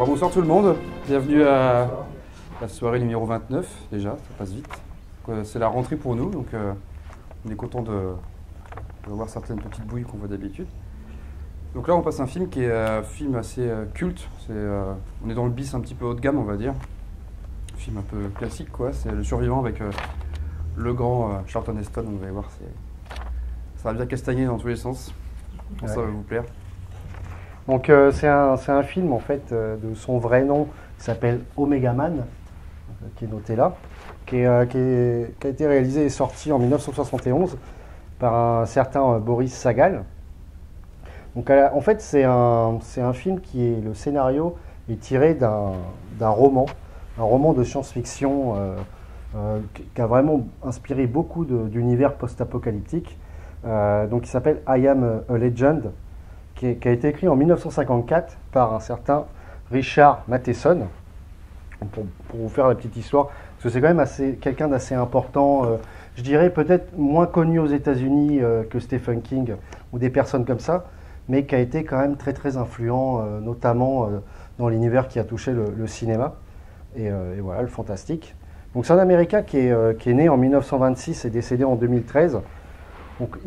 Bon, bonsoir tout le monde, bienvenue à la soirée numéro 29 déjà, ça passe vite. C'est la rentrée pour nous, donc on est content de voir certaines petites bouilles qu'on voit d'habitude. Donc là on passe un film qui est un film assez culte, on est dans le bis un petit peu haut de gamme on va dire. Un film un peu classique quoi, c'est Le Survivant avec le grand Charlton Heston, vous allez voir, ça va bien castagner dans tous les sens, je pense que ça va vous plaire. Donc c'est un film en fait de son vrai nom qui s'appelle Omega Man, qui est noté là, qui a été réalisé et sorti en 1971 par un certain Boris Sagal. Donc en fait c'est un film qui est, le scénario est tiré d'un roman, un roman de science-fiction qui a vraiment inspiré beaucoup d'univers post-apocalyptiques, donc qui s'appelle I Am a Legend, qui a été écrit en 1954 par un certain Richard Matheson. Pour vous faire la petite histoire, parce que c'est quand même quelqu'un d'assez important, je dirais peut-être moins connu aux États-Unis que Stephen King ou des personnes comme ça, mais qui a été quand même très très influent, notamment dans l'univers qui a touché le cinéma et voilà, le fantastique. Donc c'est un Américain qui est né en 1926 et décédé en 2013. Donc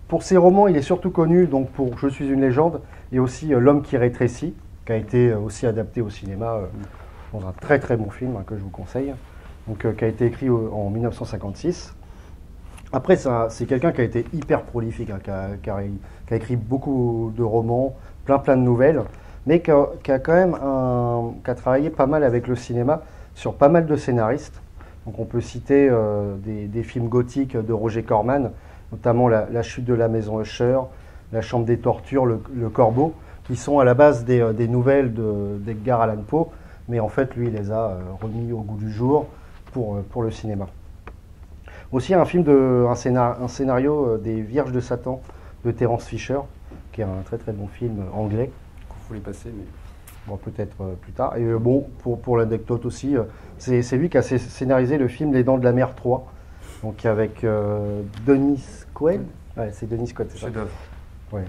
pour ses romans, il est surtout connu donc pour Je suis une légende et aussi L'homme qui rétrécit, qui a été aussi adapté au cinéma dans un très très bon film que je vous conseille, donc, qui a été écrit en 1956. Après, c'est quelqu'un qui a été hyper prolifique, qui a écrit beaucoup de romans, plein de nouvelles, mais qui a quand même qui a travaillé pas mal avec le cinéma sur pas mal de scénaristes. Donc on peut citer des films gothiques de Roger Corman, notamment la chute de la maison Usher, La chambre des tortures, le Corbeau, qui sont à la base des nouvelles d'Edgar Allan Poe, mais en fait lui il les a remis au goût du jour pour le cinéma. Aussi un scénario des Vierges de Satan de Terence Fisher, qui est un très très bon film anglais. Vous voulez passer, mais bon, peut-être plus tard. Et bon, pour l'anecdote aussi, c'est lui qui a scénarisé le film Les Dents de la Mer 3, donc avec Dennis Quaid. Ouais, c'est Dennis Quaid, c'est ça. chef-d'œuvre. Ouais.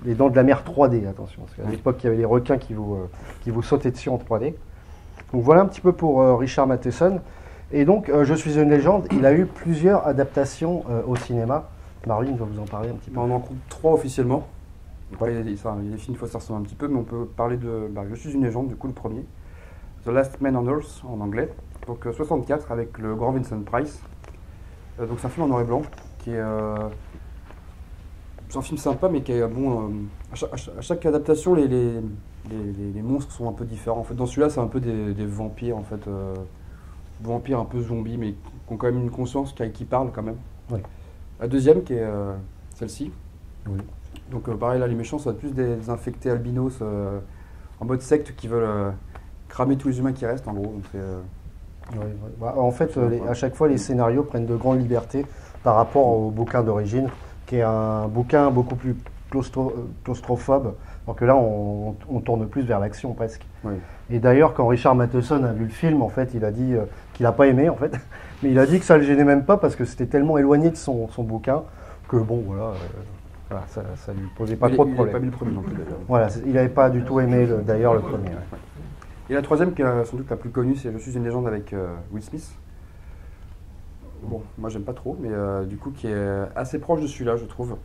Les Dents de la Mer 3D, attention, parce qu'à l'époque il y avait les requins qui vous sautaient dessus en 3D. Donc voilà un petit peu pour Richard Matheson. Et donc Je suis une légende, il a eu plusieurs adaptations au cinéma. Marlene va vous en parler un petit peu. On en compte 3 officiellement. Ouais. Il y a des films, fois ça ressemble un petit peu, mais on peut parler de Je suis une légende, du coup le premier. The Last Man on Earth en anglais. Donc 64 avec le grand Vincent Price. Donc c'est un film en noir et blanc qui est... c'est un film sympa, mais qui est bon... à chaque adaptation, les monstres sont un peu différents. En fait, dans celui-là, c'est un peu des vampires, en fait. Vampires un peu zombies, mais qui ont quand même une conscience, qui parlent quand même. Oui. La deuxième, qui est celle-ci. Oui. Donc pareil, là, les méchants, ça va être plus des infectés albinos en mode secte qui veulent cramer tous les humains qui restent, en gros. Donc, Oui, oui. Bah, en fait, à chaque fois, les scénarios prennent de grandes libertés par rapport au bouquin d'origine, qui est un bouquin beaucoup plus claustrophobe, alors que là, on tourne plus vers l'action presque. oui. Et d'ailleurs, quand Richard Matheson a vu le film, en fait, il a dit qu'il n'a pas aimé, en fait, mais il a dit que ça ne le gênait même pas parce que c'était tellement éloigné de son bouquin que bon, voilà, ça ne lui posait pas trop de Il n'a problème. pas mis le premier non plus, d'ailleurs. Voilà, il n'avait pas du tout aimé, d'ailleurs, le premier. Ouais. Et la troisième, qui est sans doute la plus connue, c'est Je suis une légende avec Will Smith. Bon, moi j'aime pas trop, mais du coup qui est assez proche de celui-là, je trouve.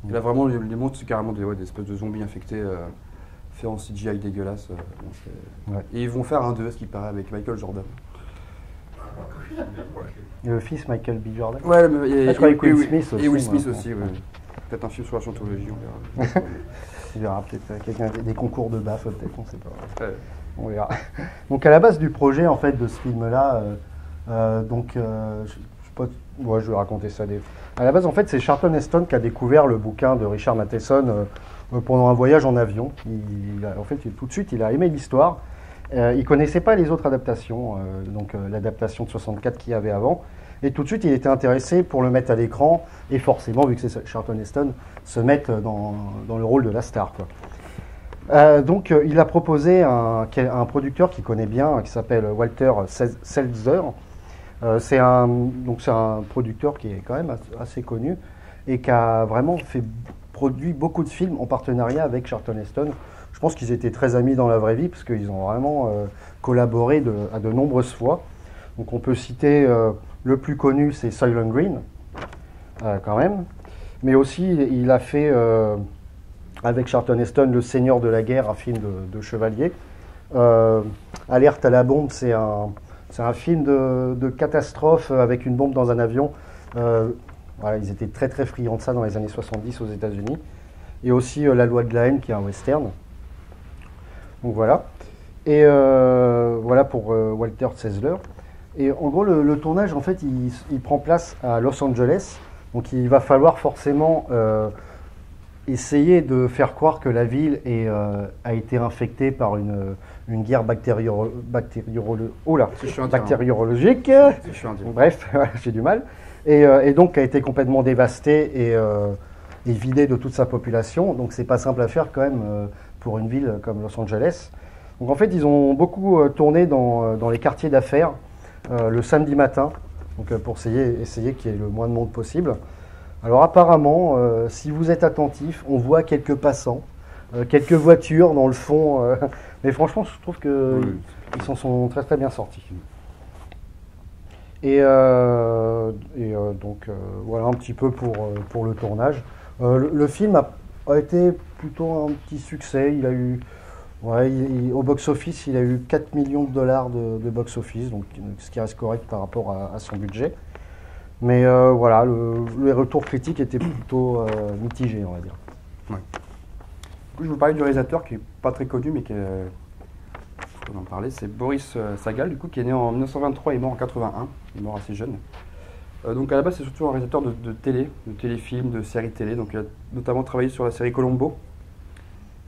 Et là vraiment, les monstres, c'est carrément des espèces de zombies infectés faits en CGI dégueulasse. Ouais. Et ils vont faire un 2, ce qui paraît, avec Michael Jordan. Et le fils Michael B. Jordan. Ouais, mais je croyais que Will Smith aussi. Et Will Smith moi. aussi, oui. Peut-être un film sur la scientologie, on verra. Il verra peut-être quelqu'un des concours de baffe, peut-être, on ne sait pas. Ouais. On verra. Donc à la base du projet en fait de ce film-là, je vais raconter ça. À la base en fait c'est Charlton Heston qui a découvert le bouquin de Richard Matheson pendant un voyage en avion. Tout de suite il a aimé l'histoire. Il connaissait pas les autres adaptations, l'adaptation de 64 qu'il y avait avant. Et tout de suite, il était intéressé pour le mettre à l'écran, et forcément, vu que c'est Charlton Heston, se mettre dans le rôle de la star, quoi. Il a proposé un producteur qu'il connaît bien, qui s'appelle Walter Seltzer. C'est un producteur qui est quand même assez connu et qui a vraiment produit beaucoup de films en partenariat avec Charlton Heston, Je pense qu'ils étaient très amis dans la vraie vie parce qu'ils ont vraiment collaboré à de nombreuses fois. Donc on peut citer le plus connu, c'est Soylent Green, quand même. Mais aussi, il a fait avec Charlton Heston Le Seigneur de la Guerre, un film de chevalier. Alerte à la bombe, c'est un film de catastrophe avec une bombe dans un avion. Voilà, ils étaient très très friands de ça dans les années 70 aux États-Unis. Et aussi La Loi de la haine, qui est un western. Donc voilà. Et voilà pour Walter Sessler. Et en gros, le tournage, en fait, il prend place à Los Angeles. Donc il va falloir forcément essayer de faire croire que la ville a été infectée par une guerre bactériologique. Bref, j'ai du mal. Et donc a été complètement dévastée et vidée de toute sa population. Donc c'est pas simple à faire quand même pour une ville comme Los Angeles. Donc en fait, ils ont beaucoup tourné dans les quartiers d'affaires le samedi matin, donc pour essayer qu'il y ait le moins de monde possible. Alors apparemment, si vous êtes attentif, on voit quelques passants, quelques voitures dans le fond, mais franchement, je trouve qu'ils s'en sont très très bien sortis. Et donc voilà un petit peu pour le tournage. Le film a été plutôt un petit succès. Il a eu, au box-office, il a eu 4 millions de dollars de box-office, donc ce qui reste correct par rapport à son budget. Mais voilà, les retours critiques étaient plutôt mitigés, on va dire. Ouais. Du coup, je vous parlais du réalisateur qui n'est pas très connu, mais on en parlait, c'est Boris Sagal, du coup, qui est né en 1923 et mort en 81. Il est mort assez jeune. Donc à la base, c'est surtout un réalisateur de télé, de téléfilms, de séries télé. Donc il a notamment travaillé sur la série Columbo.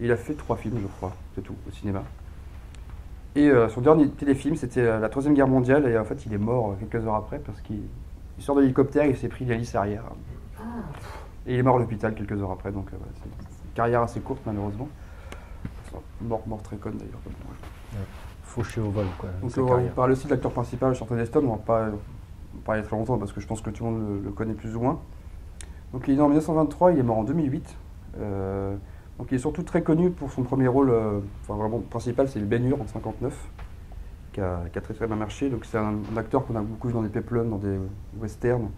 Il a fait 3 films, je crois, c'est tout, au cinéma. Et son dernier téléfilm, c'était la Troisième Guerre mondiale, et en fait, il est mort quelques heures après parce qu'il sort de l'hélicoptère et il s'est pris l'hélice arrière. Et il est mort à l'hôpital quelques heures après, donc voilà, c'est une carrière assez courte, malheureusement. Mort très conne d'ailleurs. Fauché au vol, quoi. Donc on parle aussi de l'acteur principal, Charlton Heston, on va pas parler très longtemps parce que je pense que tout le monde le connaît plus ou moins. Donc il est né en 1923, il est mort en 2008. Donc il est surtout très connu pour son premier rôle, vraiment principal, c'est le Ben-Hur en 1959, qui a très très bien marché. Donc c'est un acteur qu'on a beaucoup vu dans des péplums, dans des westerns.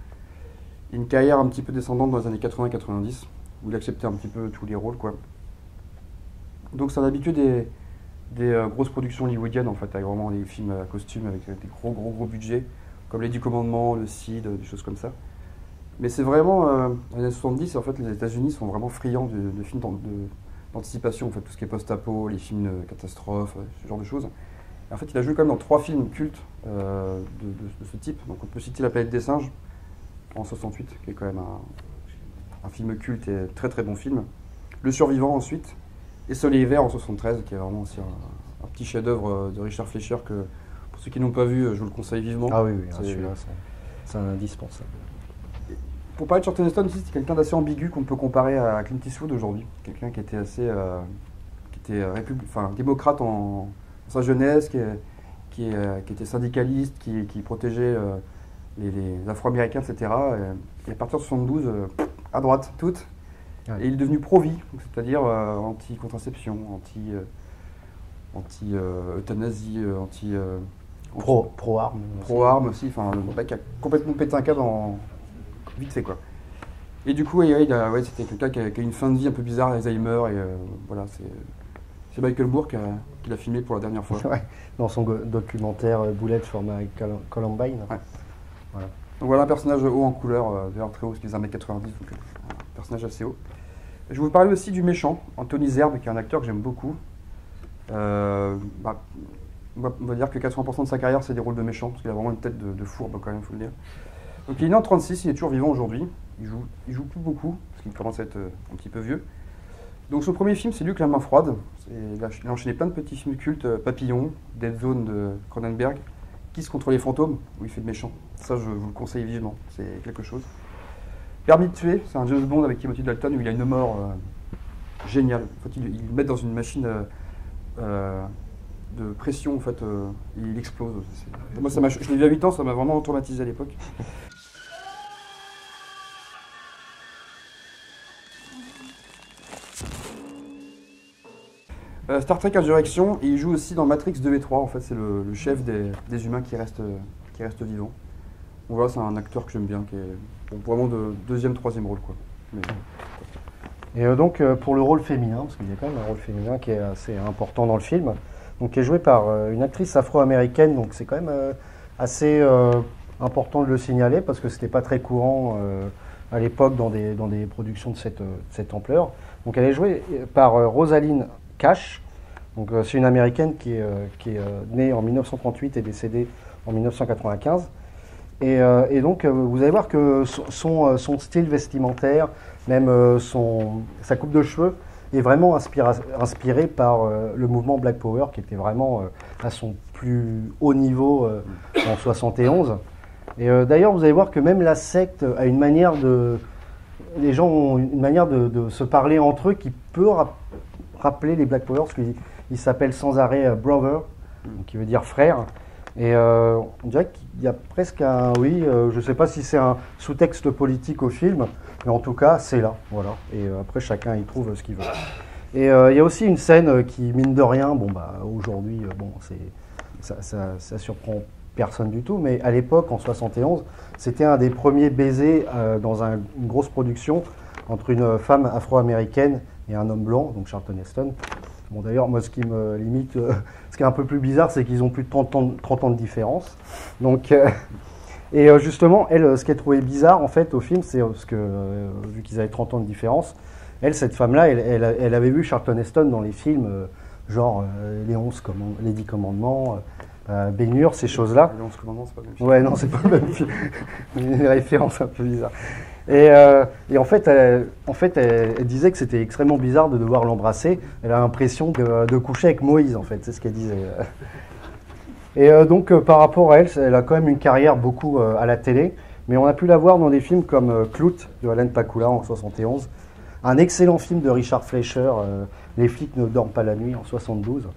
Il a une carrière un petit peu descendante dans les années 80-90, où il acceptait un petit peu tous les rôles, quoi. Donc c'est un habitué des grosses productions hollywoodiennes, en fait, avec vraiment des films à costumes avec des gros budgets, comme Les 10 Commandements, Le Cid, des choses comme ça. Mais c'est vraiment, dans les années 70, en fait, les États-Unis sont vraiment friands de films d'anticipation, en fait, tout ce qui est post-apo, les films de catastrophes, ce genre de choses. Et en fait, il a joué quand même dans 3 films cultes de ce type. Donc on peut citer La Planète des Singes, en 68, qui est quand même un film culte et très très bon film. Le Survivant ensuite, et Soleil et Vert en 73, qui est vraiment aussi un petit chef-d'œuvre de Richard Fleischer que, pour ceux qui n'ont pas vu, je vous le conseille vivement. Ah oui, celui-là, c'est un indispensable. Pour parler de Charlton Heston, c'est quelqu'un d'assez ambigu qu'on peut comparer à Clint Eastwood aujourd'hui. Quelqu'un qui était assez, démocrate en sa jeunesse, qui était syndicaliste, qui protégeait les Afro-Américains, etc. Et à partir de 72, à droite, toutes. Ouais. Et il est devenu pro-vie, c'est-à-dire anti-contraception, anti-euthanasie, pro-armes. Pro-armes aussi, enfin, le mec a complètement pété un câble vite fait, quoi. Et du coup, c'était quelqu'un qui a une fin de vie un peu bizarre, Alzheimer, et voilà, c'est Michael Moore qui l'a filmé pour la dernière fois. Ouais, dans son documentaire Bullet for My Columbine. Ouais. Voilà. Donc voilà un personnage haut en couleur, d'ailleurs très haut, parce qu'il est 1m90, donc un personnage assez haut. Je vais vous parler aussi du méchant, Anthony Zerbe, qui est un acteur que j'aime beaucoup. On va dire que 80% de sa carrière, c'est des rôles de méchant, parce qu'il a vraiment une tête de fourbe, quand même, il faut le dire. Donc il est né en 1936, il est toujours vivant aujourd'hui. Il joue plus beaucoup, parce qu'il commence à être un petit peu vieux. Donc son premier film, c'est Luc la main froide. Il a enchaîné plein de petits films cultes, Papillon, Dead Zone de Cronenberg, Kiss contre les fantômes, où il fait de méchant. Ça, je vous le conseille vivement, c'est quelque chose. Permis de tuer, c'est un James Bond avec Timothy Dalton, où il a une mort géniale. En fait, il le met dans une machine de pression, en fait, il explose. Moi, je l'ai vu à 8 ans, ça m'a vraiment traumatisé à l'époque. Star Trek Insurrection, et il joue aussi dans Matrix 2 et 3. En fait, c'est le chef des humains qui reste vivant. Donc voilà, c'est un acteur que j'aime bien, qui est vraiment de deuxième, troisième rôle, quoi. Mais, Et donc pour le rôle féminin, parce qu'il y a quand même un rôle féminin qui est assez important dans le film, donc qui est joué par une actrice afro-américaine, donc c'est quand même assez important de le signaler parce que c'était pas très courant à l'époque dans des productions de cette ampleur. Donc elle est jouée par Rosalind Cash. Donc c'est une américaine qui est née en 1938 et décédée en 1995. Et donc vous allez voir que son style vestimentaire, même sa coupe de cheveux, est vraiment inspiré par le mouvement Black Power qui était vraiment à son plus haut niveau en 71. Et d'ailleurs, vous allez voir que même la secte a une manière les gens ont une manière de se parler entre eux qui peut rappeler les Black Power, parce qu'ils s'appellent sans arrêt brother, qui veut dire frère. Et on dirait qu'il y a presque je ne sais pas si c'est un sous-texte politique au film, mais en tout cas, c'est là, voilà. Et après, chacun y trouve ce qu'il veut. Et il y a aussi une scène qui, mine de rien, aujourd'hui, ça surprend personne du tout, mais à l'époque, en 71, c'était un des premiers baisers dans une grosse production entre une femme afro-américaine et un homme blanc, donc Charlton Heston. Bon, d'ailleurs, moi, ce qui me limite, ce qui est un peu plus bizarre, c'est qu'ils ont plus de 30 ans de différence. Donc, justement, elle, ce qu'elle trouvait bizarre, en fait, au film, c'est parce que, vu qu'ils avaient 30 ans de différence, cette femme-là, elle avait vu Charlton Heston dans les films, genre les 10 Commandements, Ben-Hur, ces choses-là. Les 11 Commandements, c'est pas le même film. Ouais, non, c'est pas le même film. Une référence un peu bizarre. Et en fait, elle disait que c'était extrêmement bizarre de devoir l'embrasser. Elle a l'impression de coucher avec Moïse, en fait, c'est ce qu'elle disait. Et donc, par rapport à elle, elle a quand même une carrière beaucoup à la télé, mais on a pu la voir dans des films comme Clout de Alan Pakula en 71, un excellent film de Richard Fleischer, Les flics ne dorment pas la nuit en 72,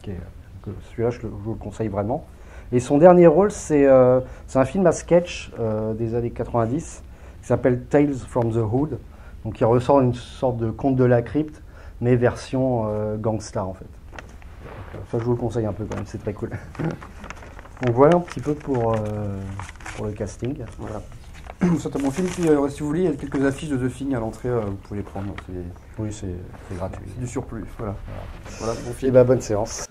celui-là je vous le conseille vraiment. Et son dernier rôle, c'est un film à sketch des années 90, qui s'appelle Tales from the Hood, donc qui ressort une sorte de conte de la crypte, mais version gangsta en fait. Ça, je vous le conseille un peu quand même, c'est très cool. Donc voilà un petit peu pour le casting. Voilà. C'est un bon film. Puis, si vous voulez, il y a quelques affiches de The Thing à l'entrée, vous pouvez les prendre. Oui, c'est gratuit. C'est du surplus. Voilà. Voilà, bon Et film. bonne séance.